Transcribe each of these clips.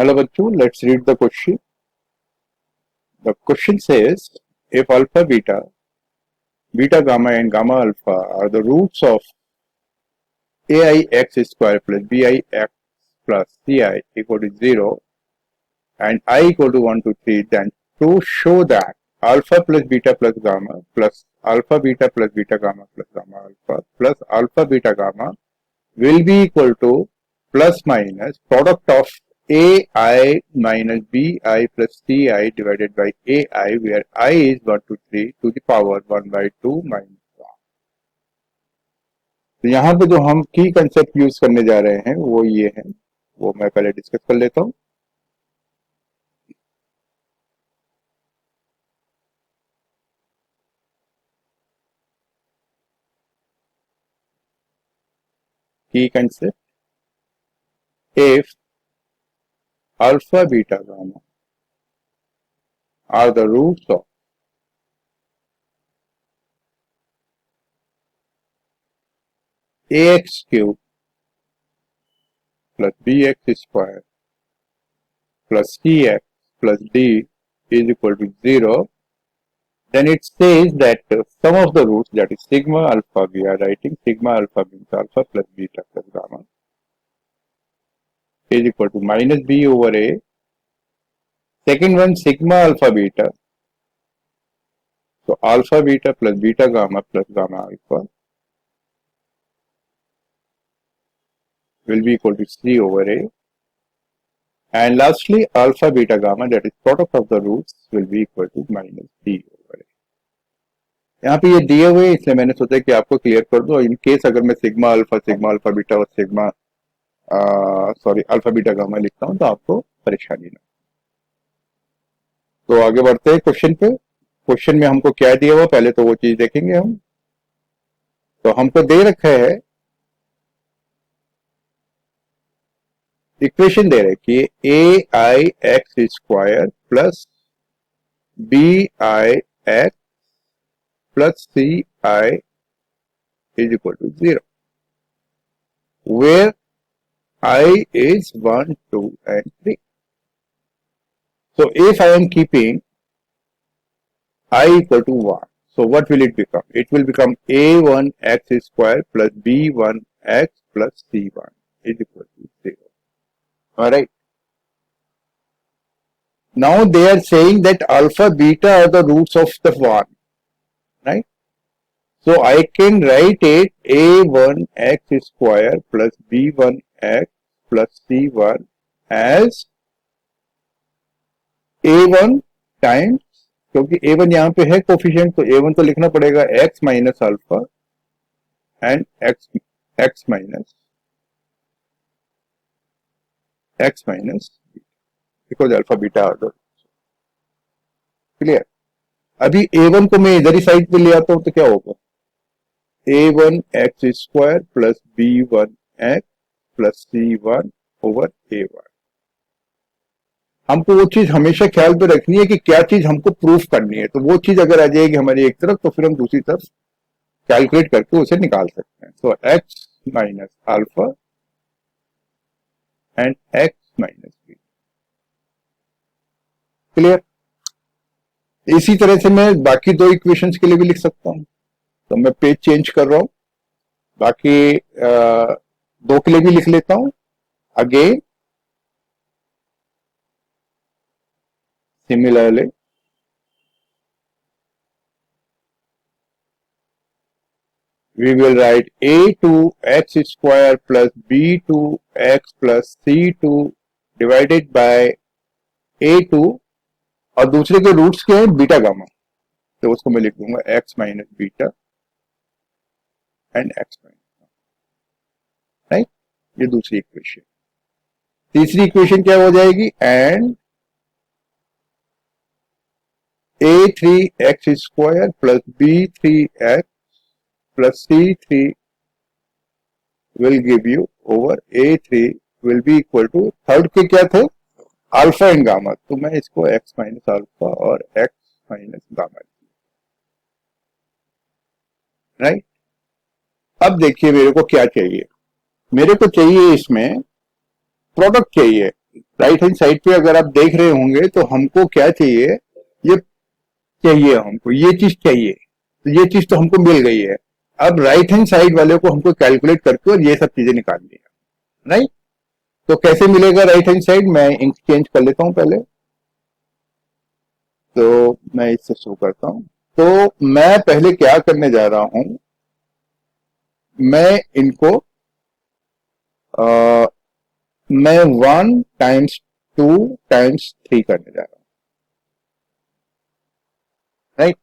Hello bachcho, let's read the question. The question says, if alpha beta, beta gamma and gamma alpha are the roots of aix square plus bix plus ci equal to 0 and I equal to 1 to 3, then to show that alpha plus beta gamma plus alpha beta plus beta gamma plus gamma alpha plus alpha beta gamma will be equal to plus minus product of ai minus bi plus ci divided by ai, where I is 1 to 3 to the power 1 by 2 minus 1. तो यहाँ पे जो हम की concept use करने जा रहे हैं वो ये है, वो मैं पहले डिस्कस कर लेता हूँ. की concept, if alpha beta gamma are the roots of ax cube plus bx square plus cx plus d is equal to 0, then it says that sum of the roots, that is sigma alpha, we are writing sigma alpha means alpha plus beta plus gamma, is equal to minus b over a. Second one, sigma alpha beta, so alpha beta plus beta gamma plus gamma alpha will be equal to c over a. And lastly, alpha beta gamma, that is product of the roots, will be equal to minus d over a. यहाँ पे ये दिए हुए, इसलिए मैंने सोचा कि आपको क्लियर कर दो. इन केस अगर मैं सिग्मा अल्फा बीटा और सिग्मा अल्फा बीटा गामा लिखता हूँ तो आपको परेशानी ना. तो आगे बढ़ते हैं क्वेश्चन पे. क्वेश्चन में हमको क्या दिया हुआ, पहले तो वो चीज देखेंगे हम. तो हमको दे रखा है, इक्वेशन दे रहे कि A I X square plus B I X plus ci is equal to 0, where I is 1, 2 and 3. So if I am keeping I equal to 1, so what will it become? It will become a1x square plus b1x plus c1 is equal to 0. Alright. Now they are saying that alpha beta are the roots of the 1. Right? So I can write it a1x square plus b1x plus c1 as a1 times, क्योंकि a1 यहाँ पे है coefficient, तो a1 तो लिखना पड़ेगा x minus alpha and x minus because alpha beta order. Clear. अभी a1 को मैं इधर ही साइड पे ले आता हूं तो क्या होगा, a1x square plus b1x plus c1 over a1. हमको वो चीज हमेशा ख्याल पे रखनी है कि क्या चीज हमको प्रूफ करनी है. तो वो चीज अगर आ जाएगी हमारी एक तरफ तो फिर हम दूसरी तरफ कैलकुलेट करके उसे निकाल सकते हैं. तो x minus alpha and x minus b. Clear. इसी तरह से मैं बाकी दो इक्वेशंस के लिए भी लिख सकता हूं. तो मैं पेज चेंज कर रहा हूं, बाकी दो के लिए भी लिख लेता हूं. Again similarly we will write a2x square plus b2x plus c2 divided by a2, और दूसरे के रूट्स के हैं बीटा गामा, तो उसको मैं लिख दूंगा x minus beta and x minus. Right. ये दूसरी इक्वेशन. तीसरी इक्वेशन क्या हो जाएगी, and a3x square plus b3x plus c3 will give you over a3 will be equal to, third के क्या थे, अल्फा एंड गामा, तो मैं इसको x माइनस अल्फा और x माइनस गामा. राइट. अब देखिए मेरे को क्या चाहिए, मेरे को चाहिए इसमें प्रोडक्ट चाहिए. राइट हैंड साइड पे अगर आप देख रहे होंगे तो हमको क्या चाहिए, ये चाहिए, हमको ये चीज चाहिए, तो ये चीज तो हमको मिल गई है। अब राइट हैंड साइड वाले को हमको कैलकुलेट करके और ये सब चीजें निकालनी है, राइट। तो कैसे मिलेगा राइट हैंड साइड, मैं इंक चेंज कर लेता हूं पहले। तो मैं इससे शुरू करता हूं। तो मैं पहले क्या करने जा रहा हूं, मैं इनको आ, मैं 1 टाइम्स 2 टाइम्स 3 करने जा रहा हूं, राइट।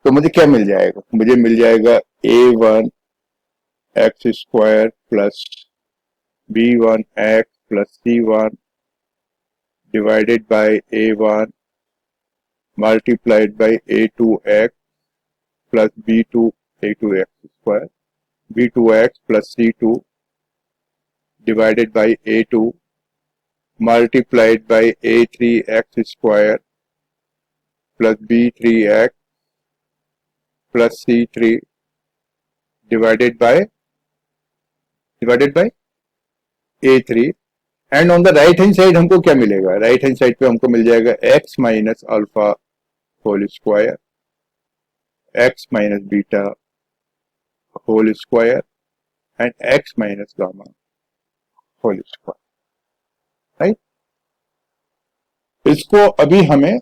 तो मुझे क्या मिल जाएगा, मुझे मिल जाएगा a1 x² plus b1 x plus c1 divided by a1 multiplied by a2 x plus b2 a2 x² b2 x plus c2 divided by a2 multiplied by a3 x² plus b3 x plus c3 divided by a3। And on the right hand side हमको क्या मिलेगा, right hand side पे हमको मिल जाएगा x minus alpha whole square, x minus beta whole square and x minus gamma whole square, right. इसको अभी हमें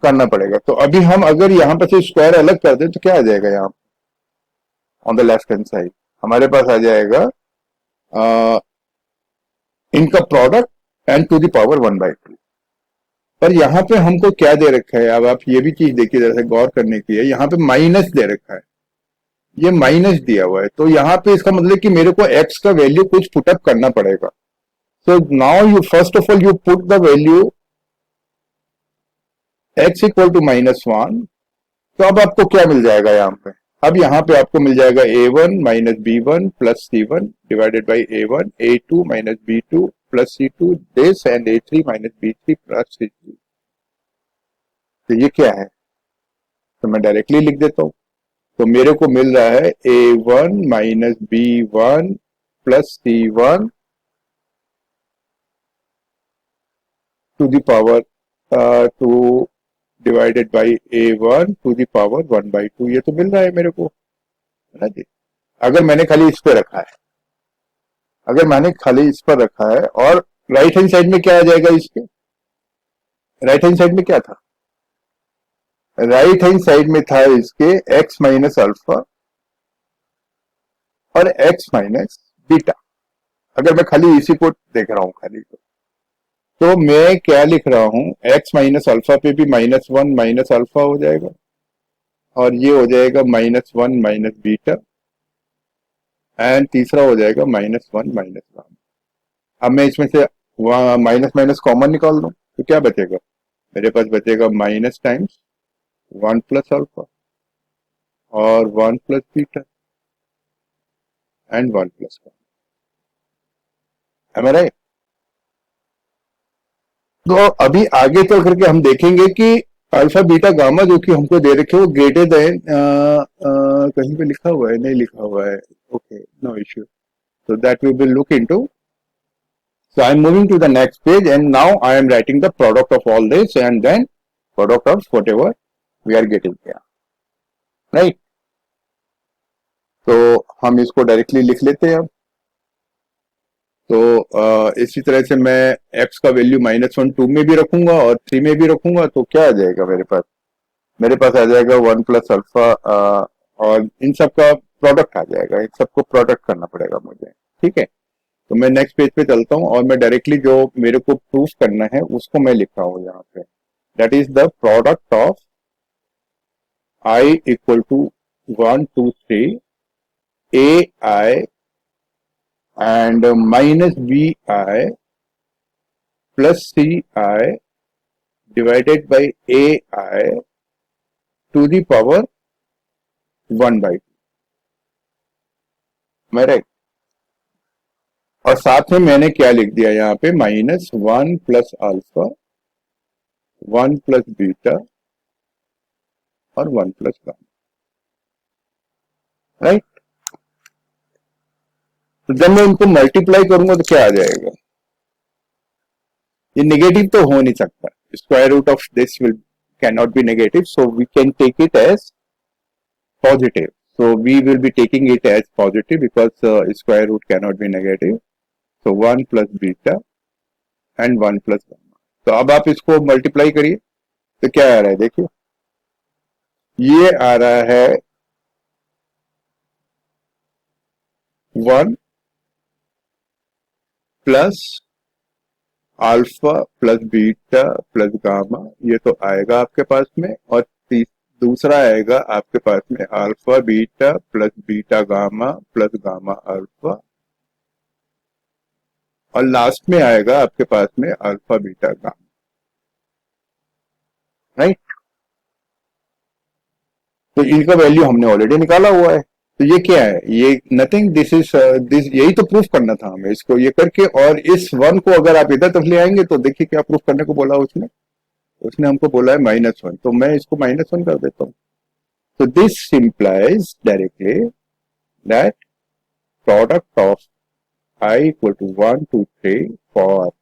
करना पड़ेगा। तो अभी हम अगर यहाँ पर से स्क्वायर अलग कर दें तो क्या आ जाएगा, यहाँ on the left hand side हमारे पास आ जाएगा इनका product and to the power 1/2। पर यहाँ पे हमको क्या दे रखा है, अब आप ये भी चीज देखिए, जैसे गौर करने की है, यहाँ पे माइनस दे रखा है, ये माइनस दिया हुआ है। तो यहाँ पे इसका मतलब कि मेरे को एक्स का वैल्यू कुछ पुटअप करना पड़ेगा। So now you first of all you put the value x equal to -1। तो अब आपको क्या मिल जाएगा यहाँ पे, अब यहाँ पे आपको मिल जाएगा a1 minus b1 plus c1 divided by a1 a2 minus b2 plus c2 this and a3 minus b3 plus c3। तो ये क्या है, तो मैं डायरेक्टली लिख देता हूं। तो मेरे को मिल रहा है a1 minus b1 plus c1 to the power 2 divided by a1 to the power 1/2। ये तो मिल रहा है मेरे को, है ना जी। अगर मैंने खाली इस पे रखा है, अगर मैंने खाली इस पर रखा है, और राइट हैंड साइड में क्या आ जाएगा, इसके राइट हैंड साइड में क्या था, राइट हैंड साइड में था इसके x माइनस अल्फा और x माइनस बीटा। अगर मैं खाली इसी को देख रहा हूं खाली, तो मैं क्या लिख रहा हूं, x माइनस अल्फा पे भी -1 माइनस अल्फा हो जाएगा, और ये हो जाएगा -1 माइनस बीटा, एंड तीसरा हो जाएगा -1 माइनस गामा। अब मैं इसमें से माइनस माइनस कॉमन निकाल दूं तो क्या बचेगा, मेरे पास बचेगा माइनस टाइम्स 1 प्लस अल्फा और 1 plus beta and 1 plus gamma. है राइट। तो अभी आगे चल करके हम देखेंगे कि अल्फा बीटा गामा जो कि हमको दे रखे वो ग्रेटर देन, कहीं पे लिखा हुआ है, नहीं लिखा हुआ है, okay no issue. So that we will look into. So I am moving to the next page, and now I am writing the product of all this and then product of whatever we are getting here, right? तो हम इसको directly लिख लेते हैं अब। तो इसी तरह से मैं x का वैल्यू -1 2 में भी रखूंगा और 3 में भी रखूंगा, तो क्या आ जाएगा मेरे पास, मेरे पास आ जाएगा 1 प्लस अल्फा, और इन सब का प्रोडक्ट आ जाएगा, इन सबको प्रोडक्ट करना पड़ेगा मुझे, ठीक है। तो मैं नेक्स्ट पेज पे चलता हूँ और मैं डायरेक्टली जो मेरे को प्रूफ करना है उसको मैं लिख रहा हूँ यहाँ पे। That is the product of i equal to 1 2 3 a i and minus b i plus c i divided by a i to the power 1/2। मैं राइट। और साथ में मैंने क्या लिख दिया यहाँ पे, -1 प्लस अल्फा 1 प्लस बीटा और 1 प्लस गामा, राइट। तो जब मैं इनको मल्टीप्लाई करूंगा तो क्या आ जाएगा, ये नेगेटिव तो हो नहीं सकता, square root of this will can not be negative, so we can take it as positive. So we will be taking it as positive because square root cannot be negative. So 1 plus beta and 1 plus gamma. तो अब आप इसको multiply करिए तो क्या आ रहा है, देखिए ये आ रहा है 1 plus alpha plus beta plus gamma, ये तो आएगा आपके पास में, और दूसरा आएगा आपके पास में alpha beta plus beta gamma plus gamma alpha, और लास्ट में आएगा आपके पास में अल्फा बीटा गामा, राइट। तो इनका वैल्यू हमने ऑलरेडी निकाला हुआ है, तो ये क्या है, ये नथिंग, दिस इज दिस, यही तो प्रूफ करना था हमें इसको ये करके, और इस वन को अगर आप इधर तरफ ले आएंगे तो देखिए क्या प्रूफ करने को बोला उसने, उसने हमको बोला है -1, तो मैं इसको -1 कर देता हूं। So this implies directly that product of I equal to 1, 2, 3 for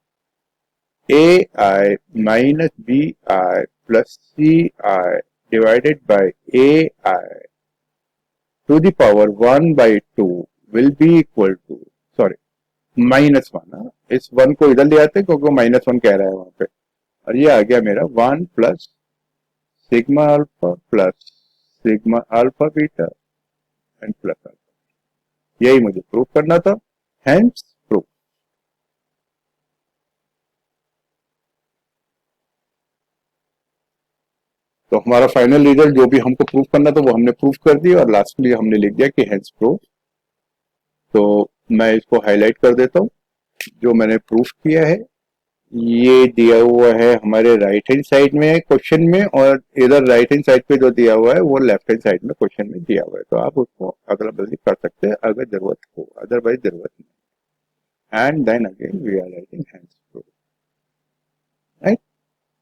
AI minus BI plus CI divided by AI to the power 1 by 2 will be equal to, sorry, -1, इस 1 को इधर ले आते हैं क्योंकि -1 कह रहा है वहां पे, और ये आ गया मेरा 1 plus sigma alpha plus sigma alpha beta and plus alpha, यही मुझे प्रूव करना था, हेंस प्रूफ। तो हमारा फाइनल रिजल्ट जो भी हमको प्रूव करना था वो हमने प्रूव कर दिया, और लास्टली हमने लिख दिया कि हेंस प्रूफ। तो मैं इसको हाईलाइट कर देता हूं, जो मैंने प्रूफ किया है ये दिया हुआ है हमारे राइट हैंड साइड में क्वेश्चन में, और इधर राइट हैंड साइड पे जो दिया हुआ है वो लेफ्ट हैंड साइड में क्वेश्चन में दिया हुआ है, तो आप उसको अगला बदली कर सकते हैं अगर जरूरत हो, अदरवाइज जरूरत नहीं। And then again we are writing hence proof, right.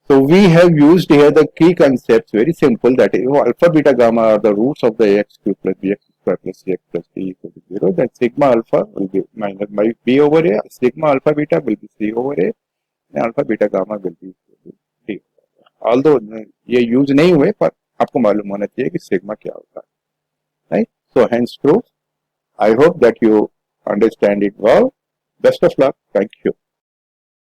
So we have used here the key concepts, very simple, that is alpha beta gamma are the roots of the ax cube plus bx square plus cx plus d equal to 0. Then sigma alpha will be minus by b over a, sigma alpha beta will be c over a, and alpha beta gamma will be d. Although ये use नहीं हुए पर आपको मालूम होना चाहिए कि sigma क्या होता है, right. So hence proof. I hope that you understand it well. Best of luck. Thank you.